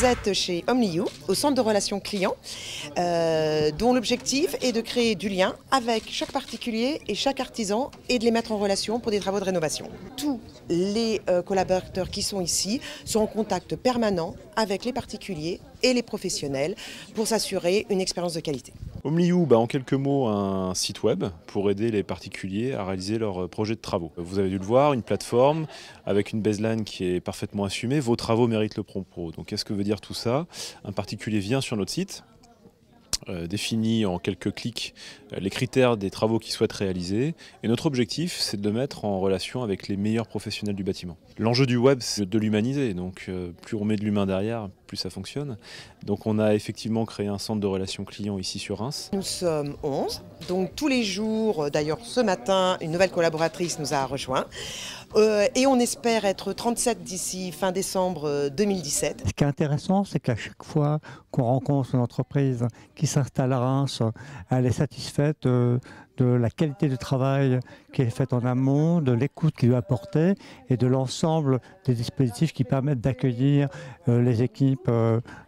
Vous êtes chez Omniu, au centre de relations clients, dont l'objectif est de créer du lien avec chaque particulier et chaque artisan et de les mettre en relation pour des travaux de rénovation. Tous les collaborateurs qui sont ici sont en contact permanent avec les particuliers et les professionnels pour s'assurer une expérience de qualité. Omniu, en quelques mots, un site web pour aider les particuliers à réaliser leurs projets de travaux. Vous avez dû le voir, une plateforme avec une baseline qui est parfaitement assumée. Vos travaux méritent le Pro. Donc qu'est-ce que veut dire tout ça? Un particulier vient sur notre site, définit en quelques clics les critères des travaux qu'il souhaite réaliser. Et notre objectif, c'est de le mettre en relation avec les meilleurs professionnels du bâtiment. L'enjeu du web, c'est de l'humaniser. Donc plus on met de l'humain derrière, plus ça fonctionne. Donc on a effectivement créé un centre de relations clients ici sur Reims. Nous sommes 11, donc tous les jours, d'ailleurs ce matin, une nouvelle collaboratrice nous a rejoints. Et on espère être 37 d'ici fin décembre 2017. Ce qui est intéressant, c'est qu'à chaque fois qu'on rencontre une entreprise qui s'installe à Reims, elle est satisfaite de la qualité du travail qui est faite en amont, de l'écoute qu'il lui a apportée et de l'ensemble des dispositifs qui permettent d'accueillir les équipes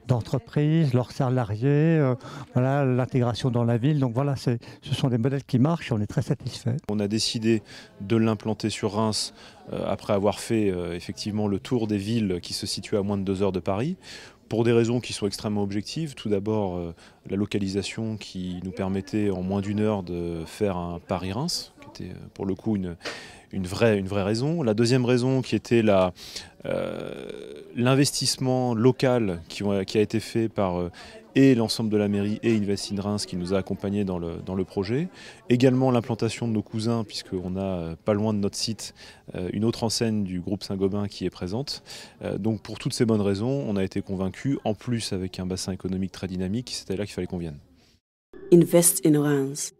d'entreprise, leurs salariés, l'intégration dans la ville. Donc voilà, ce sont des modèles qui marchent et on est très satisfait. On a décidé de l'implanter sur Reims après avoir fait effectivement le tour des villes qui se situent à moins de 2 heures de Paris. Pour des raisons qui sont extrêmement objectives. Tout d'abord, la localisation qui nous permettait en moins d'1 heure de faire un Paris-Reims, qui était pour le coup une vraie raison. La deuxième raison qui était l'investissement local qui a été fait par et l'ensemble de la mairie et Invest in Reims qui nous a accompagnés dans le projet. Également l'implantation de nos cousins, puisqu'on a pas loin de notre site une autre enseigne du groupe Saint-Gobain qui est présente. Donc pour toutes ces bonnes raisons, on a été convaincus, en plus avec un bassin économique très dynamique, c'était là qu'il fallait qu'on vienne. Invest in Reims.